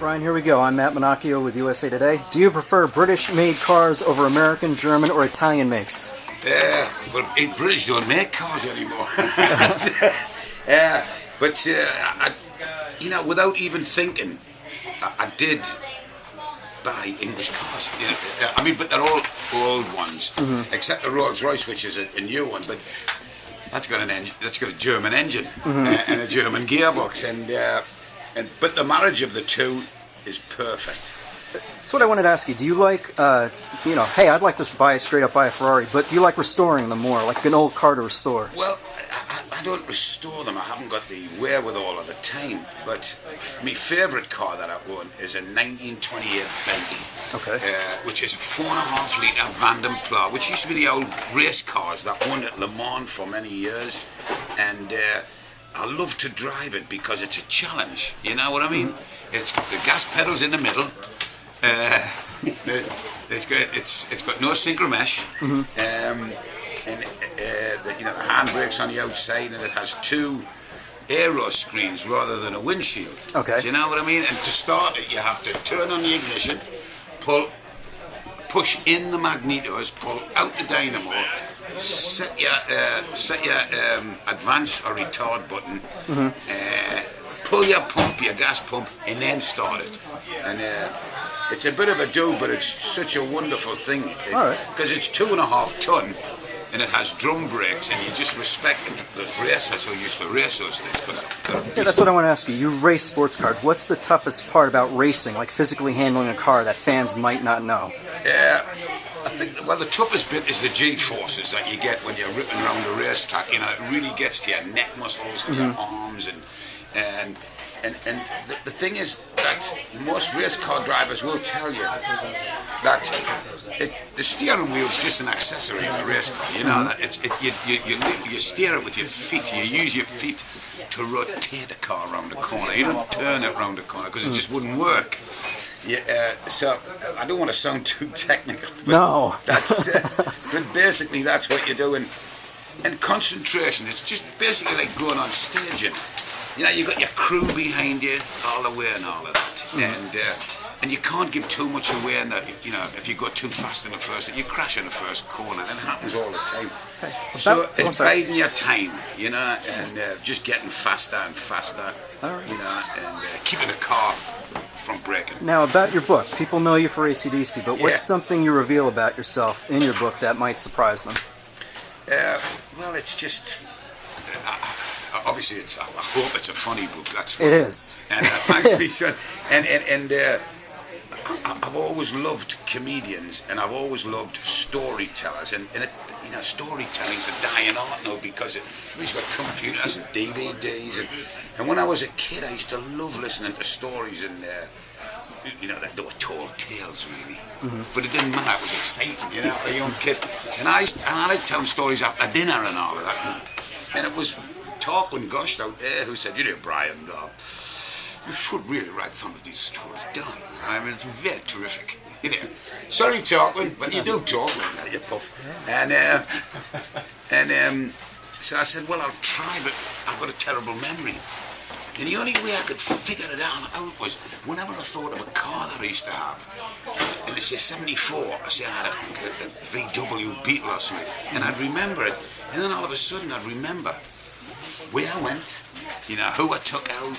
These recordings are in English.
Brian, here we go. I'm Matt Monacchio with USA Today. Do you prefer British-made cars over American, German, or Italian makes? Well, British don't make cars anymore. Without even thinking, I did buy English cars. But they're all old ones, except the Rolls-Royce, which is a new one. But that's got an engine. That's got a German engine and a German gearbox, but the marriage of the two is perfect. That's what I wanted to ask you. Do you like, hey, I'd like to straight up buy a Ferrari, but do you like restoring them more, like an old car to restore? Well, I don't restore them. I haven't got the wherewithal or the time. But my favourite car that I own is a 1928 Bentley, which is a 4.5 litre Vanden Plough, which used to be the old race cars that owned at Le Mans for many years. And I love to drive it because it's a challenge. You know what I mean? It's got the gas pedals in the middle. It's got no synchro mesh, the handbrakes on the outside, and it has 2 aero screens rather than a windshield. Okay. Do you know what I mean? And to start it, you have to turn on the ignition, push in the magnetos, pull out the dynamo, set your advance or retard button, pull your gas pump, and then start it. And it's a bit of a do, but it's such a wonderful thing because it's 2.5 ton, and it has drum brakes, and you just respect the racers who used to race those things. Yeah, that's what I want to ask you. You race sports cars. What's the toughest part about racing, like physically handling a car that fans might not know? I think, the toughest bit is the G-forces that you get when you're ripping around the racetrack. It really gets to your neck muscles and your arms, and the thing is that most race car drivers will tell you that the steering wheel is just an accessory in a race car. You know that you steer it with your feet. You use your feet to rotate the car around the corner. You don't turn it around the corner because it just wouldn't work. So I don't want to sound too technical. But no. But basically that's what you're doing. And concentration, it's just basically like going on stage. You got your crew behind you all the way and all of that, and you can't give too much away. And if you go too fast in the first, you crash in the first corner. And it happens all the time. So it's biding your time, and just getting faster and faster, and keeping the car from breaking. Now, about your book, people know you for AC/DC, but what's something you reveal about yourself in your book that might surprise them? Well, it's just. Obviously, I hope it's a funny book. That's what it is. And thanks be so. And I've always loved comedians, and I've always loved storytellers. And storytelling is a dying art now because we've got computers and DVDs. And when I was a kid, I used to love listening to stories, and they were told tales really. But it didn't matter. It was exciting, a young kid. And I liked telling stories after dinner and all of that. And it was Tarquin Gushed out there who said, Brian, you should really write some of these stories down. I mean, it's very terrific. Sorry, Tarquin, but you do talk, you puff. So I said, well, I'll try, but I've got a terrible memory. And the only way I could figure it out was whenever I thought of a car that I used to have. And it's 74, I said I had a VW Beetle or something, and I'd remember it. And then all of a sudden I'd remember where I went, who I took out,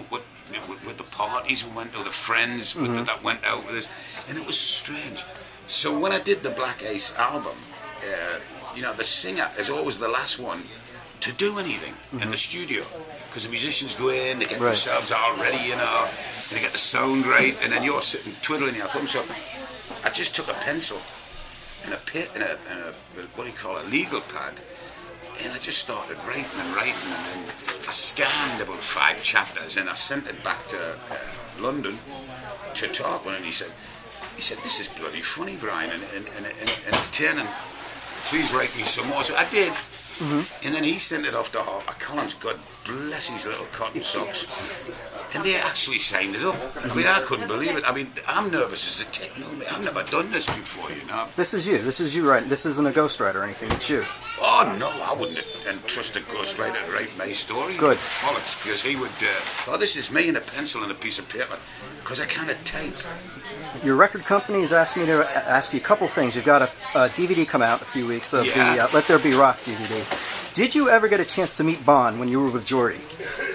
what the parties we went to, the friends that went out with us, and it was strange. So when I did the Black Ace album, the singer is always the last one to do anything in the studio, because the musicians go in, they get themselves all ready, and they get the sound right, and then you're sitting twiddling your thumbs. So I just took a pencil and a legal pad. And I just started writing, and then I scanned about 5 chapters, and I sent it back to London to Tarquin, and he said, this is bloody funny, Brian, and please write me some more. So I did, and then he sent it off to HarperCollins. God bless his little cotton socks, and they actually signed it up. I mean, I couldn't believe it. I mean, I'm nervous as a techno. I've never done this before, This is you. This is you writing. This isn't a ghostwriter or anything. It's you. Oh, Oh no, I wouldn't entrust a ghostwriter to write my story. Good. Bollocks, because he would. Oh, this is me and a pencil and a piece of paper, because I can't type. Your record company has asked me to ask you a couple things. You've got a DVD come out in a few weeks of the Let There Be Rock DVD. Did you ever get a chance to meet Bon when you were with Geordie?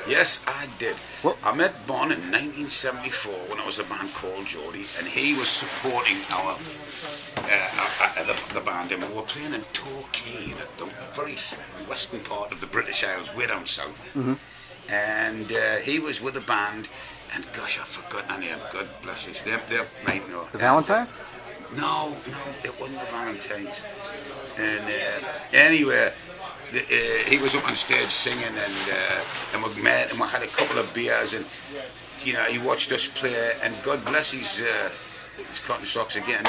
Yes, I did. Well, I met Bon in 1974 when I was a band called Geordie, and he was supporting the band, and we were playing in Torquay, the very western part of the British Isles, way down south. Mm-hmm. And he was with the band, and gosh, I forgot her name. God bless us. They might know. The Valentines? No, it wasn't the Valentines. And anyway, he was up on stage singing, and we met, and we had a couple of beers, and you know, he watched us play, and God bless his cotton socks again.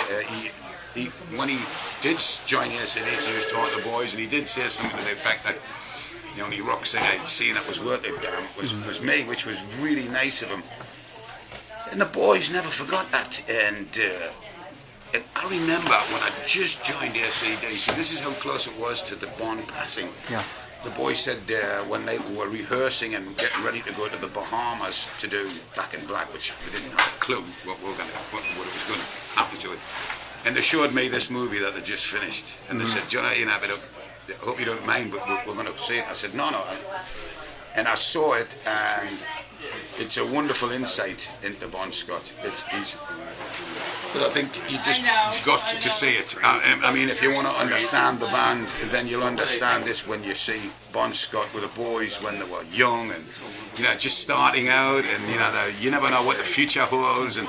When he did join us, he was talking to the boys, and he did say something to the effect that the only rock singer I'd seen that was worth it damn was me, which was really nice of him. And the boys never forgot that. And I remember when I just joined AC/DC, this is how close it was to the Bon passing. Yeah. The boys said when they were rehearsing and getting ready to go to the Bahamas to do Back in Black, which we didn't have a clue what it was going to happen to it. And they showed me this movie that they just finished. And they said, John, you know, I hope you don't mind, but we're going to see it. I said, no. And I saw it, and it's a wonderful insight into Bon Scott. But I think you've got to see it. I mean, if you want to understand the band, then you'll understand this when you see Bon Scott with the boys when they were young and, you know, just starting out, and, you know, you never know what the future holds. And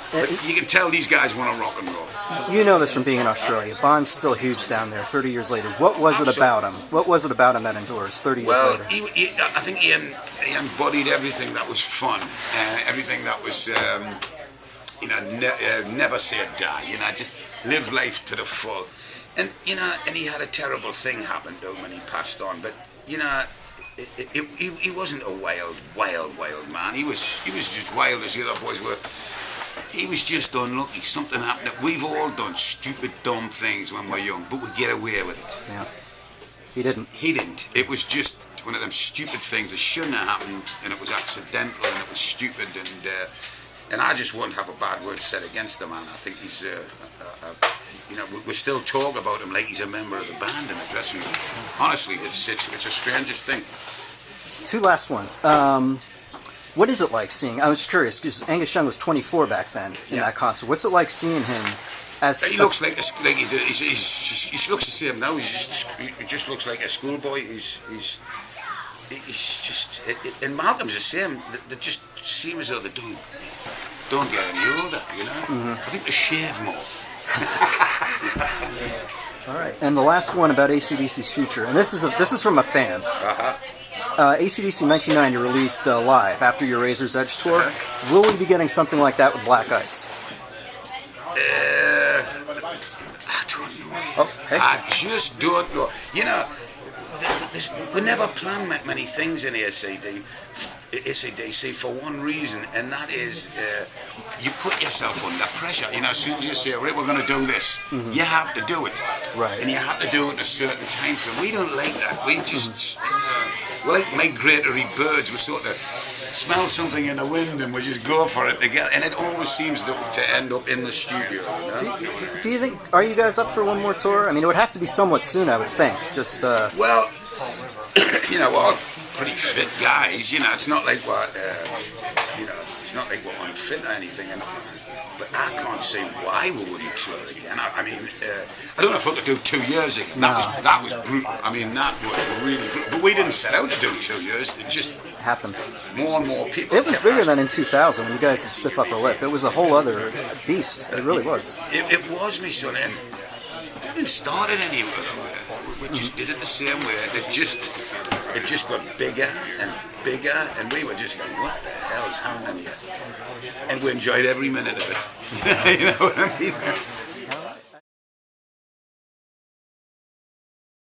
but you can tell these guys want to rock and roll. You know this from being in Australia. Bon's still huge down there 30 years later. What was it about him? What was it about him that endures 30 years later? Well, I think he embodied everything that was fun, everything that was, you know, never say die, you know, just live life to the full. And, you know, and he had a terrible thing happen to him when he passed on, but, you know, he wasn't a wild man. He was just wild as the other boys were. He was just unlucky. Something happened. We've all done stupid, dumb things when we're young, but we get away with it. Yeah. He didn't. He didn't. It was just one of them stupid things that shouldn't have happened, and it was accidental, and it was stupid, and I just won't have a bad word said against the man. I think he's, you know, we still talk about him like he's a member of the band in the dressing room. Honestly, it's the strangest thing. Two last ones. What is it like seeing? I was curious because Angus Young was 24 back then in that concert. What's it like seeing him? As he looks like he looks the same now. He just looks like a schoolboy. He's just and Malcolm's the same. They just seem as though they don't get any older. You know. I think they shave more. All right. And the last one about AC/DC's future, and this is from a fan. AC/DC in 1990 released Live after your Razor's Edge tour. Will we be getting something like that with Black Ice? I don't know. Oh, hey. I just don't know. You know, we never plan many things in AC/DC for one reason, and that is you put yourself under pressure. You know, as soon as you say, right, we're going to do this, you have to do it. Right. And you have to do it in a certain time frame. We don't like that. We just, we're like migratory birds. We sort of smell something in the wind and we just go for it together. And it always seems to end up in the studio. You know? Do you think, are you guys up for one more tour? I mean, it would have to be somewhat soon, I would think. Just Well, you know, we're all pretty fit guys. You know, it's not like we're, you know, it's not like we're unfit or anything. But I can't see why we wouldn't tour again. I mean, I don't know if we could do 2 years again. That was brutal. I mean, that was really brutal. But we didn't set out to do 2 years. It just happened. More and more people. It was bigger than in 2000 when you guys had Stiff Upper Lip. It was a whole other beast. It really was. It was, me son. And we didn't start it anywhere. We just did it the same way. It just got bigger and bigger, and we were just going, what the hell's happening here? And we enjoyed every minute of it. You know what I mean?